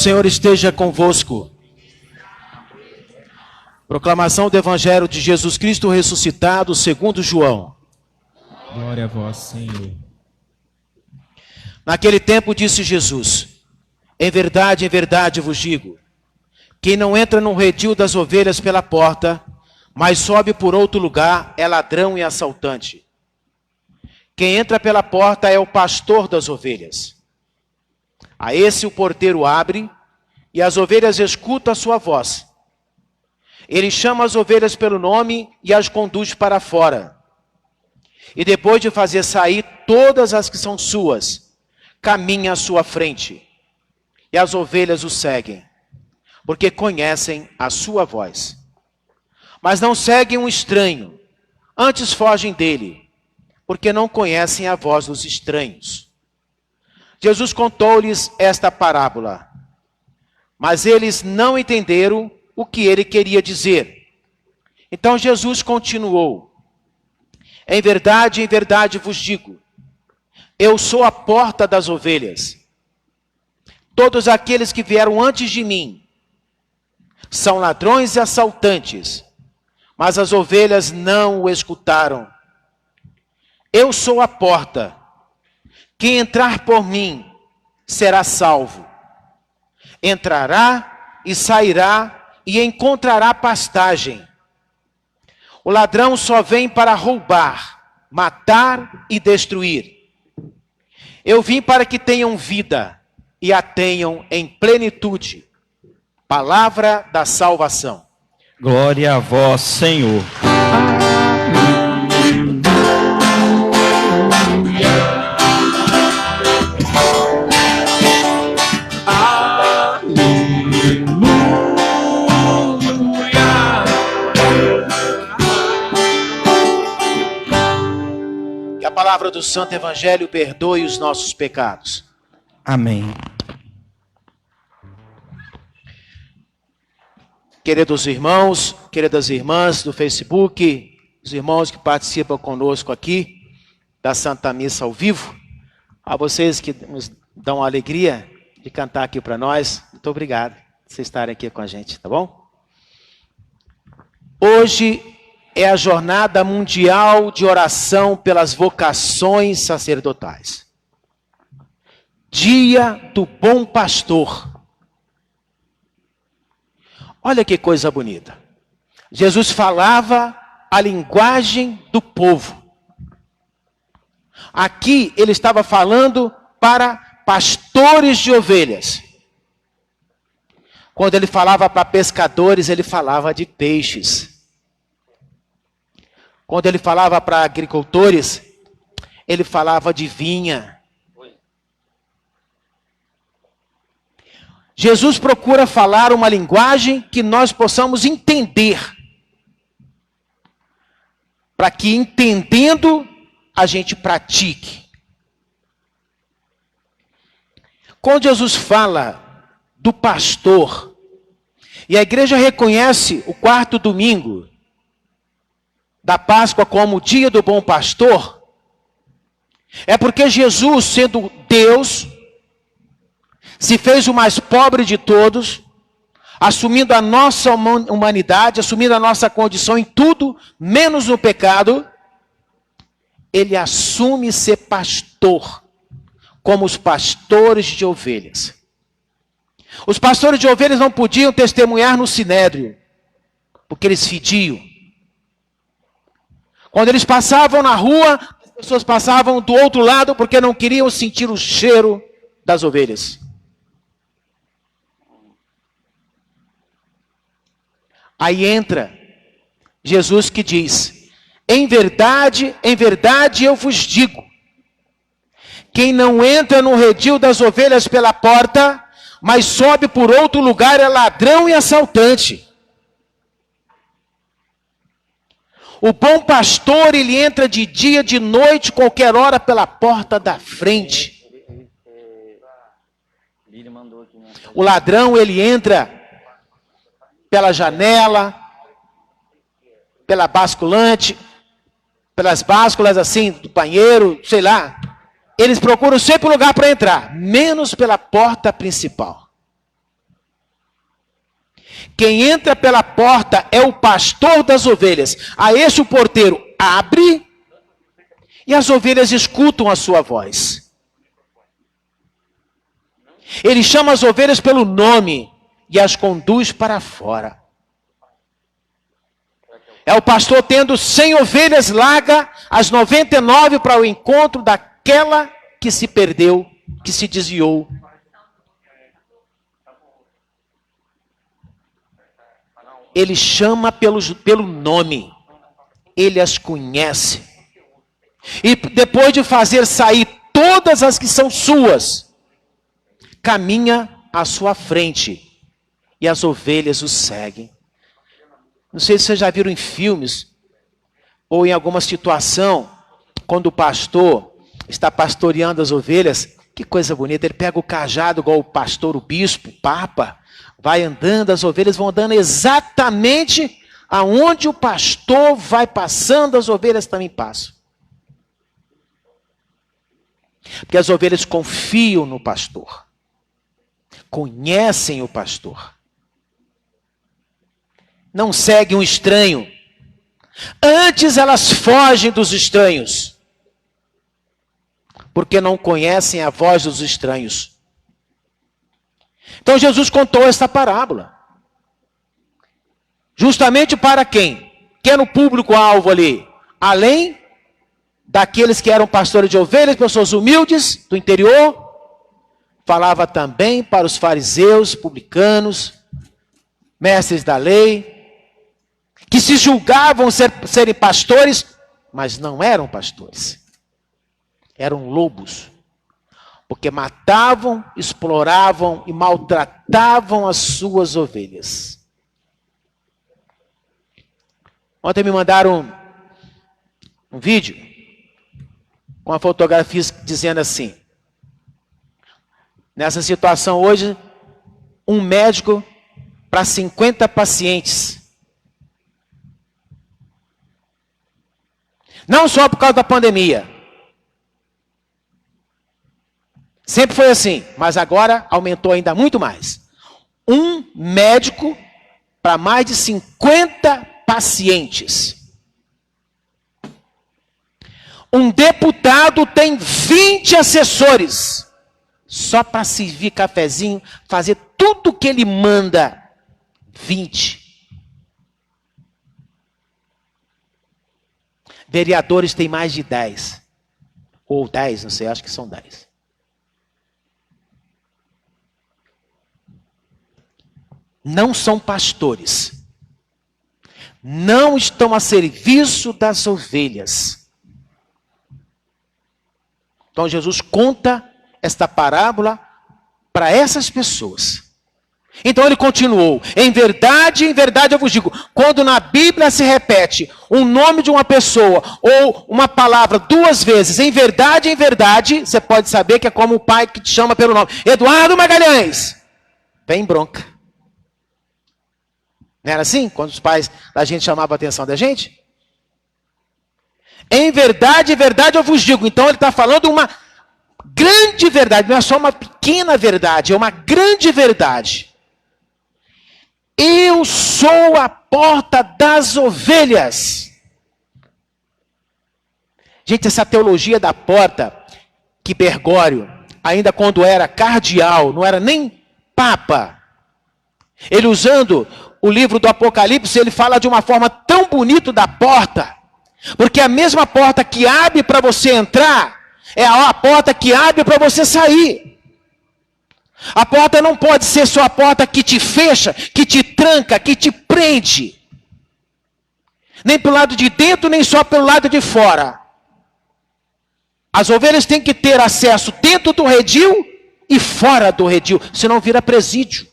Senhor esteja convosco. Proclamação do Evangelho de Jesus Cristo ressuscitado segundo João. Glória a vós, Senhor. Naquele tempo disse Jesus: em verdade vos digo, quem não entra no redil das ovelhas pela porta, mas sobe por outro lugar, é ladrão e assaltante. Quem entra pela porta é o pastor das ovelhas. A esse o porteiro abre, e as ovelhas escutam a sua voz. Ele chama as ovelhas pelo nome e as conduz para fora. E depois de fazer sair todas as que são suas, caminha à sua frente. E as ovelhas o seguem, porque conhecem a sua voz. Mas não seguem um estranho, antes fogem dele, porque não conhecem a voz dos estranhos. Jesus contou-lhes esta parábola, mas eles não entenderam o que ele queria dizer. Então Jesus continuou: em verdade vos digo, eu sou a porta das ovelhas. Todos aqueles que vieram antes de mim são ladrões e assaltantes, mas as ovelhas não o escutaram. Eu sou a porta. Quem entrar por mim será salvo. Entrará e sairá e encontrará pastagem. O ladrão só vem para roubar, matar e destruir. Eu vim para que tenham vida e a tenham em plenitude. Palavra da salvação. Glória a vós, Senhor. Que a palavra do Santo Evangelho perdoe os nossos pecados. Amém. Queridos irmãos, queridas irmãs do Facebook, os irmãos que participam conosco aqui da Santa Missa ao vivo, a vocês que nos dão a alegria de cantar aqui para nós, muito obrigado por vocês estarem aqui com a gente, tá bom? Hoje é a Jornada Mundial de Oração pelas Vocações Sacerdotais. Dia do Bom Pastor. Olha que coisa bonita. Jesus falava a linguagem do povo. Aqui ele estava falando para pastores de ovelhas. Quando ele falava para pescadores, ele falava de peixes. Quando ele falava para agricultores, ele falava de vinha. Jesus procura falar uma linguagem que nós possamos entender. Para que entendendo, a gente pratique. Quando Jesus fala do pastor, e a igreja reconhece o quarto domingo da Páscoa como o dia do bom pastor, é porque Jesus, sendo Deus, se fez o mais pobre de todos, assumindo a nossa humanidade, assumindo a nossa condição em tudo, menos no pecado. Ele assume ser pastor, como os pastores de ovelhas. Os pastores de ovelhas não podiam testemunhar no sinédrio, porque eles fediam. Quando eles passavam na rua, as pessoas passavam do outro lado, porque não queriam sentir o cheiro das ovelhas. Aí entra Jesus que diz: em verdade eu vos digo, quem não entra no redil das ovelhas pela porta, mas sobe por outro lugar, é ladrão e assaltante. O bom pastor, ele entra de dia, de noite, qualquer hora, pela porta da frente. O ladrão, ele entra pela janela, pela basculante, pelas básculas assim, do banheiro, sei lá. Eles procuram sempre lugar para entrar, menos pela porta principal. Quem entra pela porta é o pastor das ovelhas. A este o porteiro abre e as ovelhas escutam a sua voz. Ele chama as ovelhas pelo nome e as conduz para fora. É o pastor tendo 100 ovelhas, larga as 99 para o encontro daquela que se perdeu, que se desviou. Ele chama pelo nome. Ele as conhece. E depois de fazer sair todas as que são suas, caminha à sua frente. E as ovelhas o seguem. Não sei se vocês já viram em filmes, ou em alguma situação, quando o pastor está pastoreando as ovelhas, que coisa bonita, ele pega o cajado igual o pastor, o bispo, o papa, vai andando, as ovelhas vão andando exatamente aonde o pastor vai passando, as ovelhas também passam. Porque as ovelhas confiam no pastor, conhecem o pastor. Não seguem um estranho. Antes elas fogem dos estranhos, porque não conhecem a voz dos estranhos. Então Jesus contou esta parábola. Justamente para quem? Quem era o público-alvo ali? Além daqueles que eram pastores de ovelhas, pessoas humildes do interior, falava também para os fariseus, publicanos, mestres da lei, que se julgavam serem pastores, mas não eram pastores. Eram lobos. Porque matavam, exploravam e maltratavam as suas ovelhas. Ontem me mandaram um vídeo com uma fotografia dizendo assim: nessa situação hoje, um médico para 50 pacientes. Não só por causa da pandemia. Sempre foi assim, mas agora aumentou ainda muito mais. Um médico para mais de 50 pacientes. Um deputado tem 20 assessores. Só para servir cafezinho, fazer tudo que ele manda. 20. Vereadores têm mais de 10. Ou 10, não sei, acho que são 10. Não são pastores. Não estão a serviço das ovelhas. Então Jesus conta esta parábola para essas pessoas. Então ele continuou: em verdade eu vos digo, quando na Bíblia se repete o nome de uma pessoa ou uma palavra 2 vezes, em verdade, você pode saber que é como o pai que te chama pelo nome. Eduardo Magalhães. Vem bronca. Não era assim? Quando os pais da gente chamavam a atenção da gente? Em verdade eu vos digo. Então ele está falando uma grande verdade, não é só uma pequena verdade, é uma grande verdade. Eu sou a porta das ovelhas. Gente, essa teologia da porta, que Bergório, ainda quando era cardeal, não era nem papa, ele usando o livro do Apocalipse, ele fala de uma forma tão bonita da porta, porque a mesma porta que abre para você entrar, é a porta que abre para você sair. A porta não pode ser só a porta que te fecha, que te tranca, que te prende. Nem pelo lado de dentro, nem só pelo lado de fora. As ovelhas têm que ter acesso dentro do redil e fora do redil, senão vira presídio.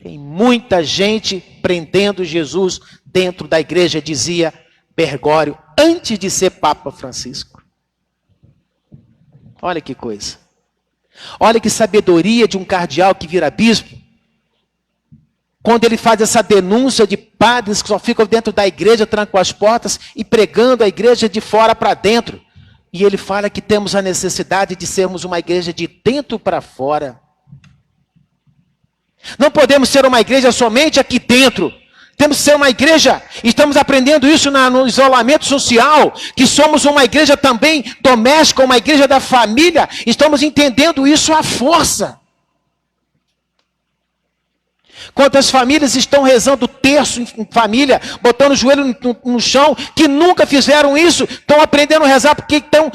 Tem muita gente prendendo Jesus dentro da igreja, dizia Bergório, antes de ser Papa Francisco. Olha que coisa. Olha que sabedoria de um cardeal que vira bispo. Quando ele faz essa denúncia de padres que só ficam dentro da igreja, trancam as portas e pregando a igreja de fora para dentro. E ele fala que temos a necessidade de sermos uma igreja de dentro para fora. Não podemos ser uma igreja somente aqui dentro. Temos que ser uma igreja, estamos aprendendo isso no isolamento social, que somos uma igreja também doméstica, uma igreja da família. Estamos entendendo isso à força. Quantas famílias estão rezando terço em família, botando o joelho no chão, que nunca fizeram isso, estão aprendendo a rezar, porque estão...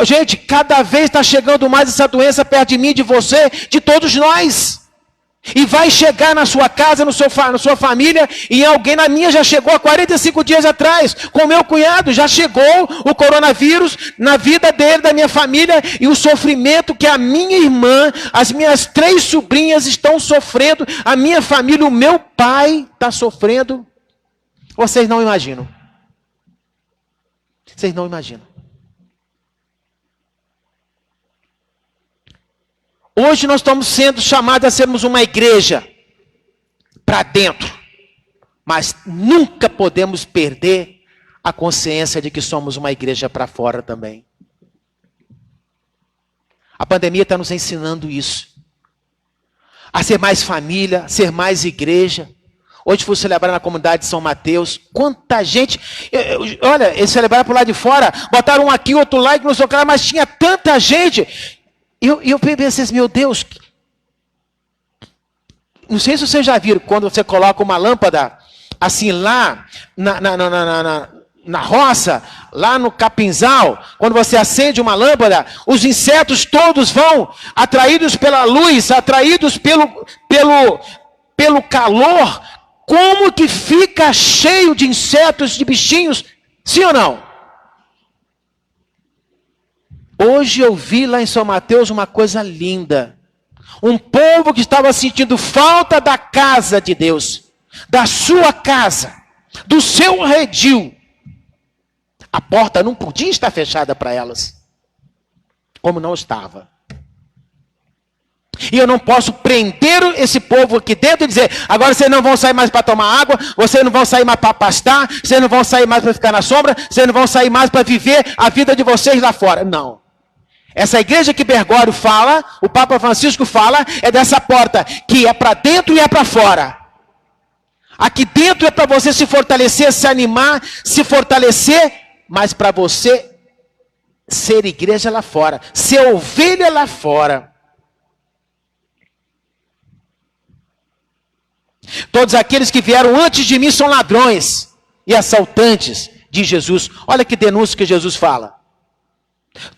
Gente, cada vez está chegando mais essa doença perto de mim, de você, de todos nós. E vai chegar na sua casa, na sua família, e alguém, na minha já chegou há 45 dias atrás, com o meu cunhado, já chegou o coronavírus na vida dele, da minha família, e o sofrimento que a minha irmã, as minhas 3 sobrinhas estão sofrendo, a minha família, o meu pai está sofrendo. Vocês não imaginam. Vocês não imaginam. Hoje nós estamos sendo chamados a sermos uma igreja para dentro, mas nunca podemos perder a consciência de que somos uma igreja para fora também. A pandemia está nos ensinando isso, a ser mais família, ser mais igreja. Hoje fui celebrar na comunidade de São Mateus, quanta gente, olha, eles celebraram por lá de fora, botaram um aqui, outro lá, não sei o que lá, mas tinha tanta gente. Eu pensei assim, meu Deus, não sei se vocês já viram, quando você coloca uma lâmpada, assim lá na roça, lá no capinzal, quando você acende uma lâmpada, os insetos todos vão atraídos pela luz, atraídos pelo calor, como que fica cheio de insetos, de bichinhos, sim ou não? Hoje eu vi lá em São Mateus uma coisa linda. Um povo que estava sentindo falta da casa de Deus, da sua casa, do seu redil. A porta não podia estar fechada para elas, como não estava. E eu não posso prender esse povo aqui dentro e dizer, agora vocês não vão sair mais para tomar água, vocês não vão sair mais para pastar, vocês não vão sair mais para ficar na sombra, vocês não vão sair mais para viver a vida de vocês lá fora. Não. Essa igreja que Bergoglio fala, o Papa Francisco fala, é dessa porta, que é para dentro e é para fora. Aqui dentro é para você se fortalecer, se animar, se fortalecer, mas para você ser igreja lá fora, ser ovelha lá fora. Todos aqueles que vieram antes de mim são ladrões e assaltantes, diz Jesus. Olha que denúncia que Jesus fala.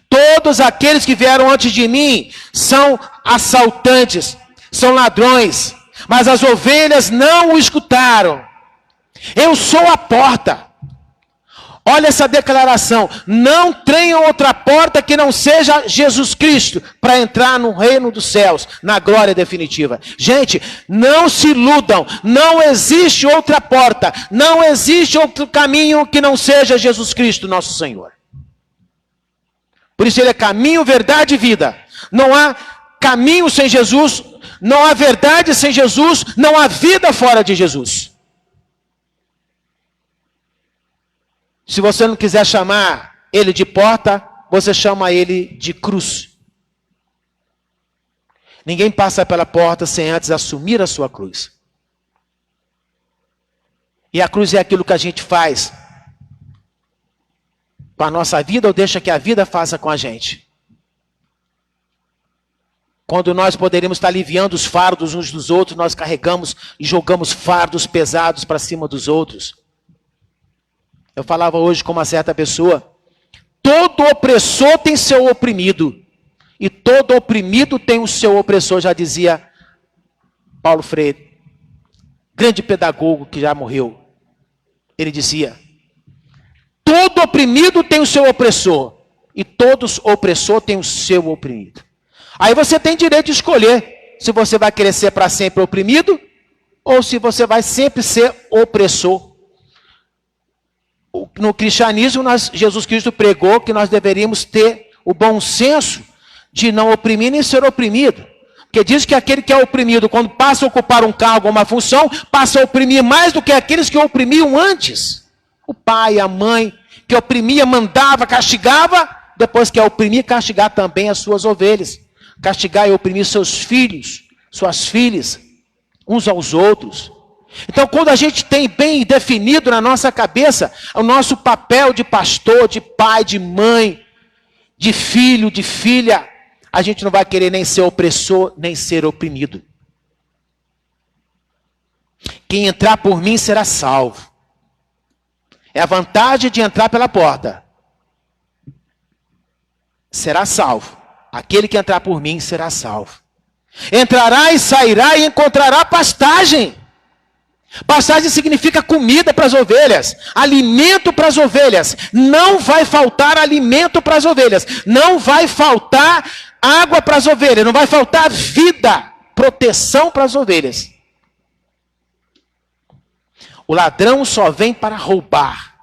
Todos aqueles que vieram antes de mim são assaltantes, são ladrões, mas as ovelhas não o escutaram. Eu sou a porta. Olha essa declaração. Não tenham outra porta que não seja Jesus Cristo para entrar no reino dos céus, na glória definitiva. Gente, não se iludam. Não existe outra porta. Não existe outro caminho que não seja Jesus Cristo, nosso Senhor. Por isso ele é caminho, verdade e vida. Não há caminho sem Jesus, não há verdade sem Jesus, não há vida fora de Jesus. Se você não quiser chamar ele de porta, você chama ele de cruz. Ninguém passa pela porta sem antes assumir a sua cruz. E a cruz é aquilo que a gente faz com a nossa vida ou deixa que a vida faça com a gente. Quando nós poderíamos estar aliviando os fardos uns dos outros, nós carregamos e jogamos fardos pesados para cima dos outros. Eu falava hoje com uma certa pessoa, todo opressor tem seu oprimido, e todo oprimido tem o seu opressor, já dizia Paulo Freire, grande pedagogo que já morreu. Ele dizia, todo oprimido tem o seu opressor, e todo opressor tem o seu oprimido. Aí você tem direito de escolher se você vai querer ser para sempre oprimido, ou se você vai sempre ser opressor. No cristianismo, Jesus Cristo pregou que nós deveríamos ter o bom senso de não oprimir nem ser oprimido. Porque diz que aquele que é oprimido, quando passa a ocupar um cargo ou uma função, passa a oprimir mais do que aqueles que oprimiam antes. O pai, a mãe, que oprimia, mandava, castigava, depois que oprimir, castigar também as suas ovelhas. Castigar e oprimir seus filhos, suas filhas. uns aos outros. Então, quando a gente tem bem definido na nossa cabeça o nosso papel de pastor, de pai, de mãe, de filho, de filha, a gente não vai querer nem ser opressor, nem ser oprimido. Quem entrar por mim será salvo. É a vantagem de entrar pela porta. Será salvo. Aquele que entrar por mim será salvo. Entrará e sairá e encontrará pastagem. Pastagem significa comida para as ovelhas, alimento para as ovelhas. Não vai faltar alimento para as ovelhas. Não vai faltar água para as ovelhas. Não vai faltar vida, proteção para as ovelhas. O ladrão só vem para roubar,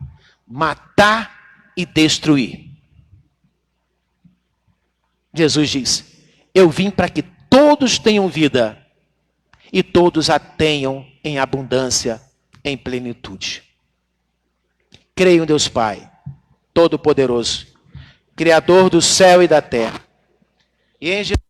matar e destruir. Jesus diz: eu vim para que todos tenham vida e todos a tenham em abundância, em plenitude. Creio em Deus Pai, Todo-Poderoso, Criador do céu e da terra, e em Jesus